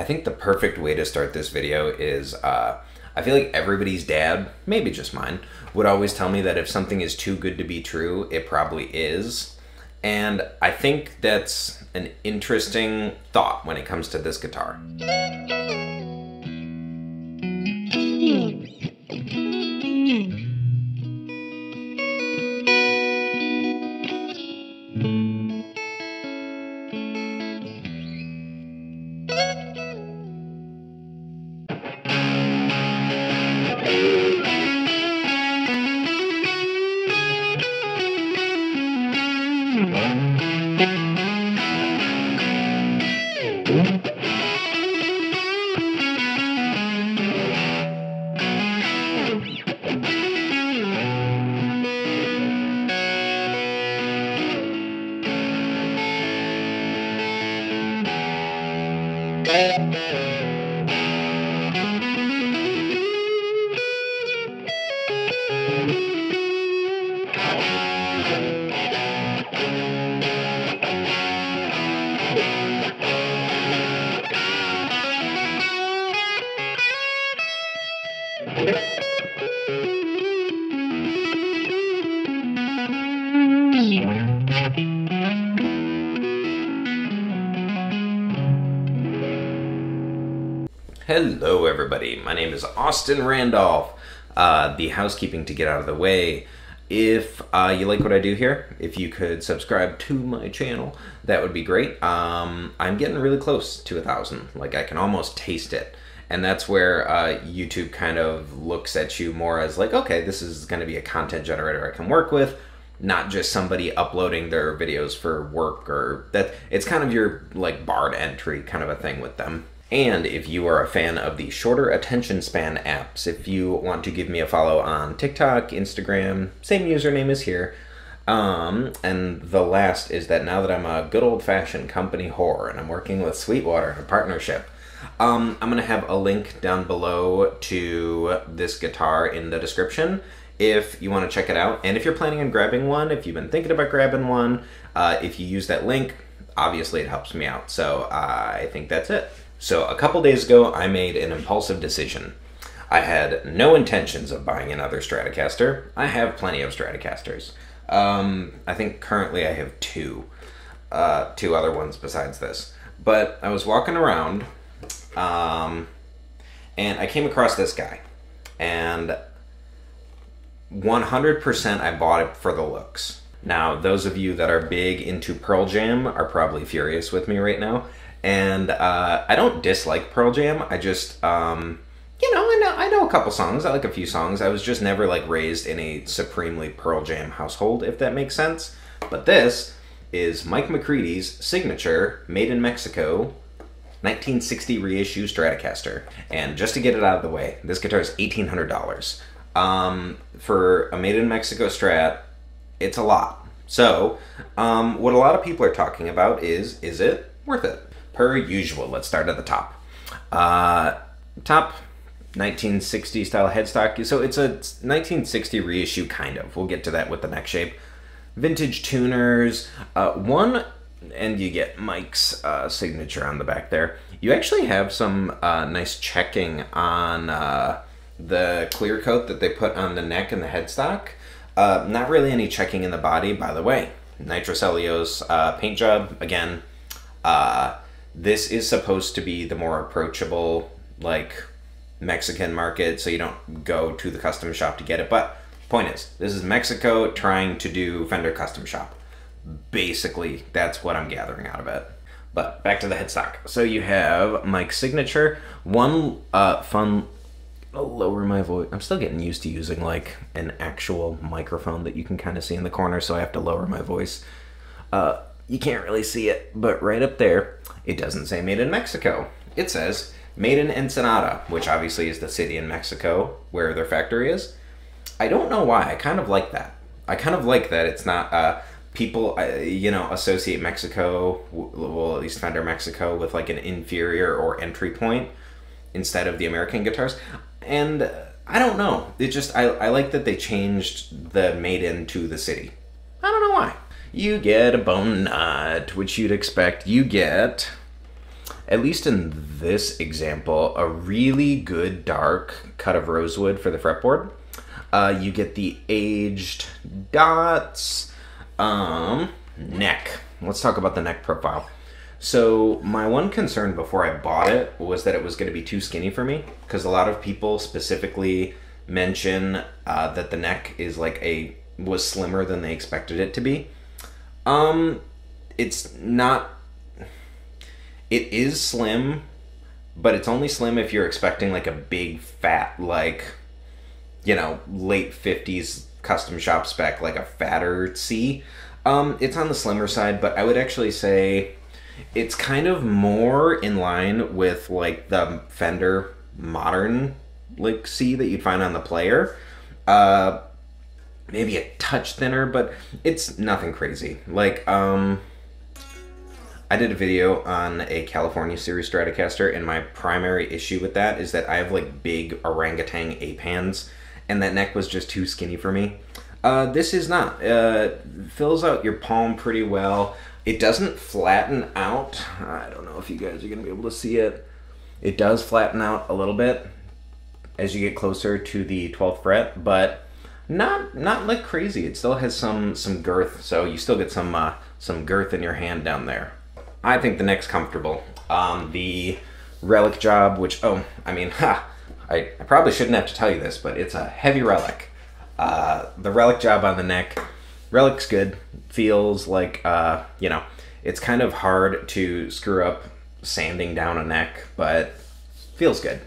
I think the perfect way to start this video is, I feel like everybody's dad, maybe just mine, would always tell me that if something is too good to be true, it probably is. And I think that's an interesting thought when it comes to this guitar. Hello everybody, my name is Austin Randolph. The housekeeping to get out of the way. If you like what I do here, if you could subscribe to my channel, that would be great. I'm getting really close to 1,000, like I can almost taste it. And that's where YouTube kind of looks at you more as like, okay, this is gonna be a content generator I can work with, not just somebody uploading their videos for work, or that it's kind of your like barred entry kind of a thing with them. And if you are a fan of the shorter attention span apps, if you want to give me a follow on TikTok, Instagram, same username as here. And the last is that now that I'm a good old-fashioned company whore and I'm working with Sweetwater in a partnership, I'm gonna have a link down below to this guitar in the description if you want to check it out. And if you're planning on grabbing one, if you've been thinking about grabbing one, if you use that link, obviously it helps me out. So I think that's it. So a couple days ago, I made an impulsive decision. I had no intentions of buying another Stratocaster. I have plenty of Stratocasters. I think currently I have two other ones besides this. But I was walking around, and I came across this guy. And 100% I bought it for the looks. Now, those of you that are big into Pearl Jam are probably furious with me right now. And I don't dislike Pearl Jam. I just, you know, I know a couple songs. I like a few songs. I was just never like raised in a supremely Pearl Jam household, if that makes sense. But this is Mike McCready's signature, made in Mexico, 1960 reissue Stratocaster. And just to get it out of the way, this guitar is $1,800. For a made in Mexico Strat, it's a lot. So, what a lot of people are talking about is it worth it? Per usual, let's start at the top. Top 1960 style headstock. So it's a 1960 reissue, kind of. We'll get to that with the neck shape. Vintage tuners. And you get Mike's signature on the back there. You actually have some nice checking on the clear coat that they put on the neck and the headstock. Not really any checking in the body, by the way. Nitrocellulose paint job, again. This is supposed to be the more approachable, like, Mexican market, so you don't go to the custom shop to get it. But point is, this is Mexico trying to do Fender Custom Shop. Basically, that's what I'm gathering out of it. But back to the headstock. So you have Mike's signature. One fun... I'll lower my voice. I'm still getting used to using, like, an actual microphone that you can kind of see in the corner, so I have to lower my voice. You can't really see it, but right up there, it doesn't say made in Mexico. It says made in Ensenada, which obviously is the city in Mexico where their factory is. I don't know why. I kind of like that. I kind of like that it's not, people, you know, associate Mexico, well, at least Fender Mexico, with like an inferior or entry point instead of the American guitars. And I don't know. It just, I like that they changed the made in to the city. I don't know why. You get a bone nut, which you'd expect. You get at least in this example, a really good dark cut of rosewood for the fretboard. You get the aged dots. Neck. Let's talk about the neck profile. So my one concern before I bought it was that it was going to be too skinny for me, because a lot of people specifically mention that the neck is was slimmer than they expected it to be. It's not. It is slim, but it's only slim if you're expecting like a big fat, like, you know, late 50s custom shop spec, like a fatter C. It's on the slimmer side, but I would actually say it's kind of more in line with like the Fender modern like C that you'd find on the player. Maybe a touch thinner, but it's nothing crazy. Like, I did a video on a California series Stratocaster, and my primary issue with that is that I have like big orangutan ape hands, and that neck was just too skinny for me. This is not. Fills out your palm pretty well. It doesn't flatten out. I don't know if you guys are going to be able to see it. It does flatten out a little bit as you get closer to the 12th fret, but not like crazy. It still has some girth, so you still get some girth in your hand down there. I think the neck's comfortable. The relic job, which, I probably shouldn't have to tell you this, but it's a heavy relic. The relic job on the neck, relic's good. Feels like, you know, it's kind of hard to screw up sanding down a neck, but feels good.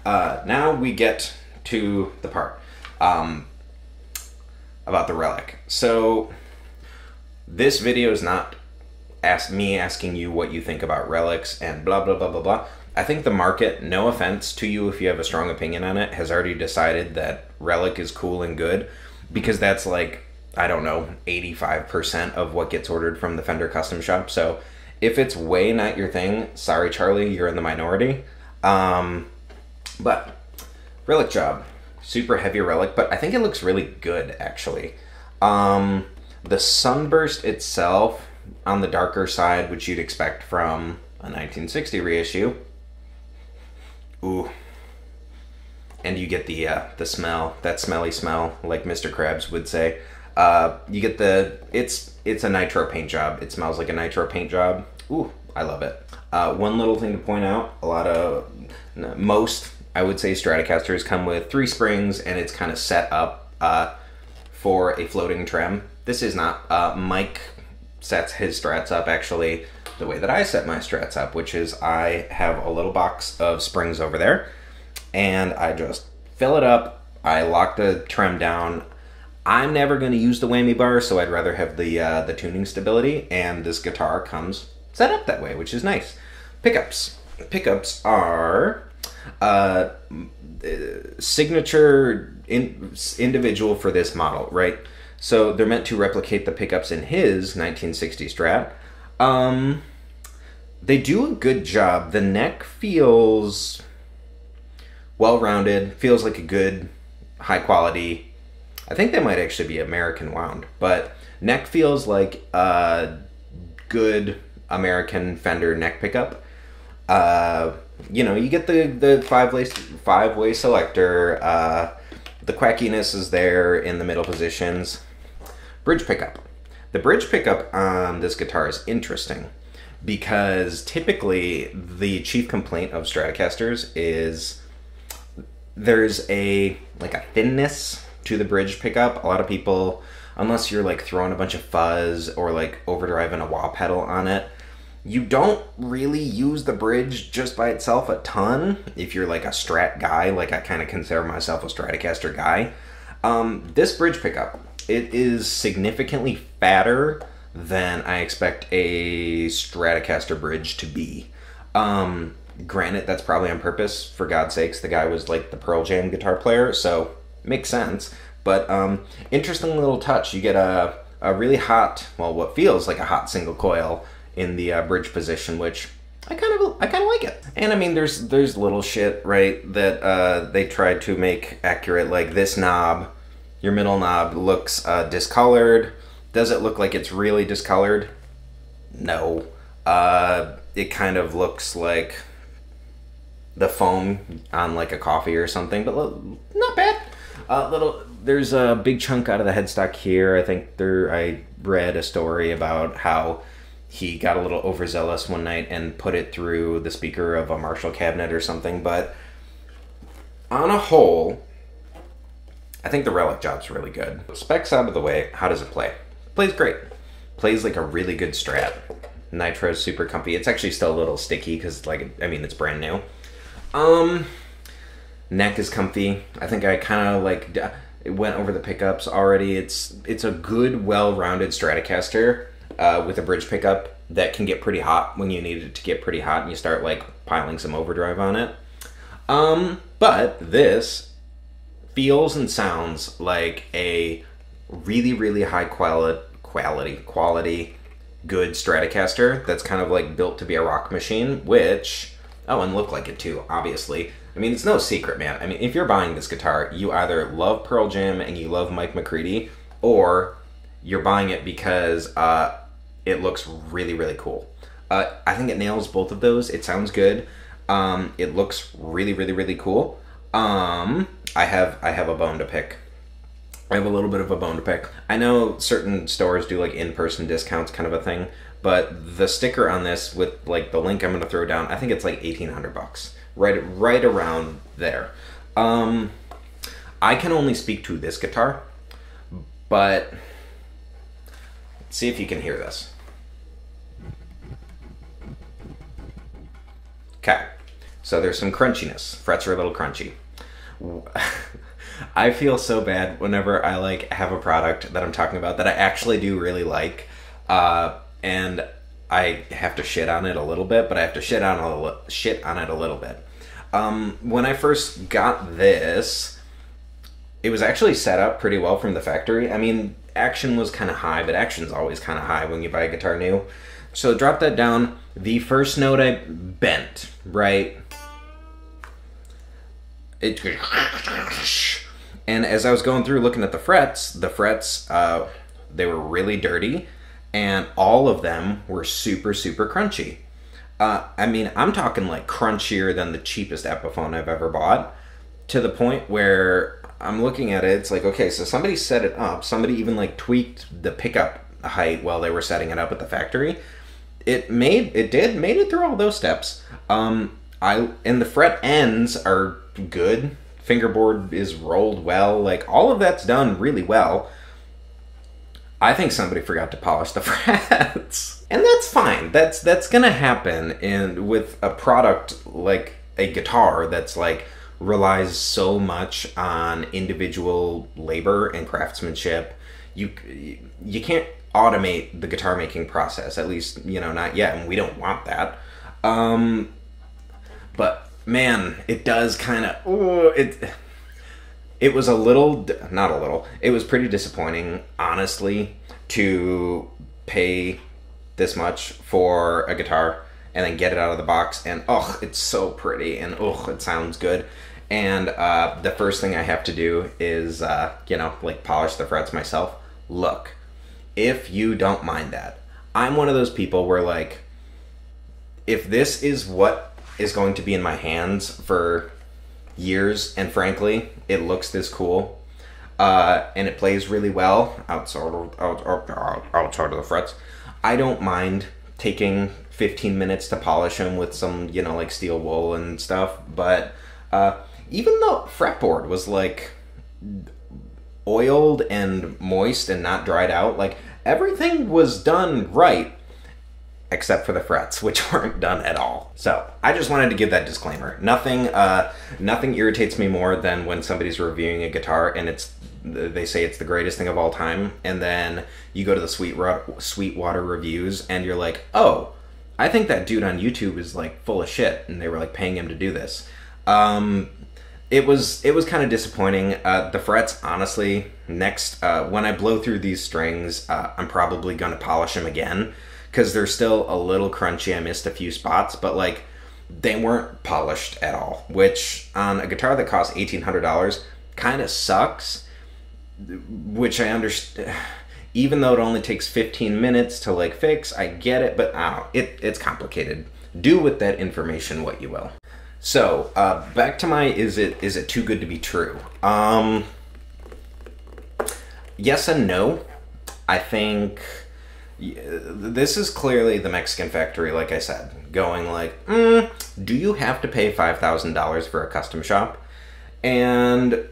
Now we get to the part about the relic. So this video is not me asking you what you think about relics and blah, blah, blah, blah, blah. I think the market, no offense to you if you have a strong opinion on it, has already decided that relic is cool and good, because that's like, I don't know, 85% of what gets ordered from the Fender Custom Shop. So if it's way not your thing, sorry Charlie, you're in the minority. But relic job, super heavy relic, but I think it looks really good actually. The sunburst itself on the darker side, which you'd expect from a 1960 reissue. Ooh. And you get the smell, that smelly smell, like Mr. Krabs would say. You get it's a nitro paint job. It smells like a nitro paint job. Ooh, I love it. One little thing to point out, most, I would say, Stratocasters come with 3 springs, and it's kind of set up for a floating trem. This is not. Mike sets his Strats up actually the way that I set my Strats up, which is I have a little box of springs over there, and I just fill it up. I lock the trem down. I'm never going to use the whammy bar, so I'd rather have the tuning stability, and this guitar comes set up that way, which is nice. Pickups. Pickups are signature individual for this model, right? So they're meant to replicate the pickups in his 1960 Strat. They do a good job. The neck feels well-rounded, feels like a good, high-quality, I think they might actually be American wound, but neck feels like a good American Fender neck pickup. You know, you get the five-way selector, the quackiness is there in the middle positions. Bridge pickup. The bridge pickup on this guitar is interesting because typically the chief complaint of Stratocasters is there's a thinness to the bridge pickup. A lot of people, unless you're like throwing a bunch of fuzz or like overdrive and a wah pedal on it, you don't really use the bridge just by itself a ton. If you're like a Strat guy, like I kind of consider myself a Stratocaster guy, this bridge pickup, it is significantly fatter than I expect a Stratocaster bridge to be. Granted, that's probably on purpose. For God's sakes, the guy was like the Pearl Jam guitar player, so makes sense. But interesting little touch. You get a really hot, well, what feels like a hot single coil in the bridge position, which I kind of like it. And I mean, there's little shit, right, that they tried to make accurate, like this knob, your middle knob looks discolored. Does it look like it's really discolored? No. it kind of looks like the foam on like a coffee or something, but not bad. There's a big chunk out of the headstock here. I read a story about how he got a little overzealous one night and put it through the speaker of a Marshall cabinet or something, but on a whole, I think the relic job's really good. Specs out of the way, how does it play? Plays great. Plays like a really good Strat. Nitro's super comfy. It's actually still a little sticky because, like, I mean, it's brand new. Neck is comfy. I think I kind of like it went over the pickups already. It's a good, well-rounded Stratocaster with a bridge pickup that can get pretty hot when you need it to get pretty hot and you start like piling some overdrive on it. But this feels and sounds like a really, really high quality, good Stratocaster that's kind of like built to be a rock machine, which, oh, and look like it too, obviously. I mean, it's no secret, man. I mean, if you're buying this guitar, you either love Pearl Jam and you love Mike McCready, or you're buying it because it looks really, really cool. I think it nails both of those. It sounds good. It looks really, really, really cool. I have a bone to pick. I have a little bit of a bone to pick. I know certain stores do like in-person discounts kind of a thing, but the sticker on this with like the link I'm going to throw down, I think it's like 1,800 bucks. Right around there. I can only speak to this guitar, but let's see if you can hear this. Okay, so there's some crunchiness. Frets are a little crunchy. I feel so bad whenever I like have a product that I'm talking about that I actually do really like, and I have to shit on it a little bit, but I have to shit on it a little bit. When I first got this, it was actually set up pretty well from the factory. I mean, action was kind of high, but action's always kind of high when you buy a guitar new. So drop that down. The first note I bent, right? And as I was going through looking at the frets, they were really dirty, and all of them were super, super crunchy. I mean, I'm talking like crunchier than the cheapest Epiphone I've ever bought, to the point where I'm looking at it, it's like, okay, so somebody set it up, somebody even like tweaked the pickup height while they were setting it up at the factory. It made it through all those steps. And the fret ends are good. Fingerboard is rolled well, like all of that's done really well. I think somebody forgot to polish the frets. And that's fine. That's gonna happen with a product like a guitar that's like relies so much on individual labor and craftsmanship. You can't automate the guitar making process, at least, you know, not yet, and we don't want that. But man, it does kind of, it was a little, not a little, it was pretty disappointing, honestly, to pay this much for a guitar and then get it out of the box and, oh, it's so pretty and, oh, it sounds good. And the first thing I have to do is, you know, like polish the frets myself. Look, if you don't mind that, I'm one of those people where, like, if this is what is going to be in my hands for years, and frankly, it looks this cool, and it plays really well outside of the frets, I don't mind taking 15 minutes to polish them with some, you know, like steel wool and stuff. But even the fretboard was like oiled and moist and not dried out, like everything was done right except for the frets, which weren't done at all. So I just wanted to give that disclaimer. Nothing irritates me more than when somebody's reviewing a guitar and they say it's the greatest thing of all time, and then you go to the Sweetwater reviews and you're like, oh, I think that dude on YouTube is like full of shit, and they were like paying him to do this. It was kind of disappointing. The frets, honestly, next when I blow through these strings, I'm probably gonna polish them again, because they're still a little crunchy. I missed a few spots, but like they weren't polished at all, which on a guitar that costs $1,800 kind of sucks, which I understand. Even though it only takes 15 minutes to like fix, I get it, but I don't know, it's complicated. do with that information what you will. So, back to my is it too good to be true? Yes and no. I think this is clearly the Mexican factory, like I said, going like, do you have to pay $5,000 for a custom shop? And,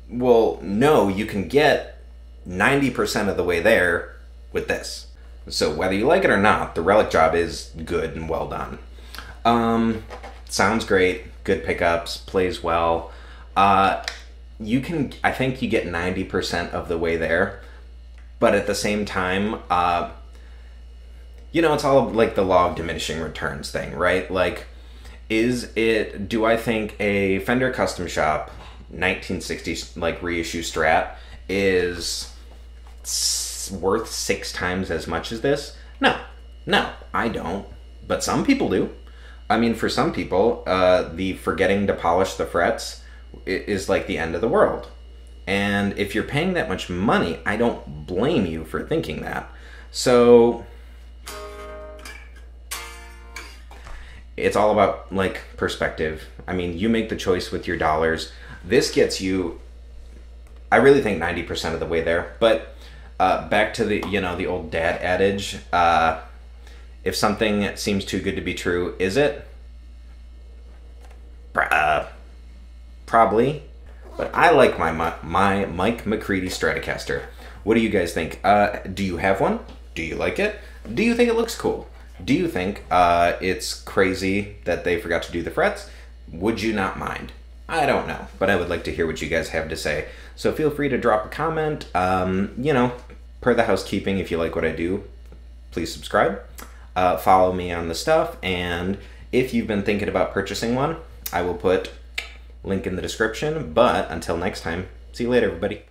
well, no, you can get 90% of the way there with this. So whether you like it or not, the relic job is good and well done. Sounds great, good pickups, plays well. I think you get 90% of the way there, but at the same time, you know, it's all like the law of diminishing returns thing, right? Like, do I think a Fender Custom Shop 1960s like reissue Strat is worth 6 times as much as this? No, I don't. But some people do. I mean, for some people, the forgetting to polish the frets is like the end of the world. And if you're paying that much money, I don't blame you for thinking that. So it's all about like perspective. I mean, you make the choice with your dollars. This gets you, I really think 90% of the way there. But back to the, you know, the old dad adage, if something seems too good to be true, is it? Probably. But I like my Mike McCready Stratocaster. What do you guys think? Do you have one? Do you like it? Do you think it looks cool? Do you think it's crazy that they forgot to do the frets? Would you not mind? I don't know, but I would like to hear what you guys have to say. So feel free to drop a comment. You know, per the housekeeping, if you like what I do, please subscribe. Follow me on the stuff, and if you've been thinking about purchasing one, I will put link in the description. But until next time, see you later, everybody.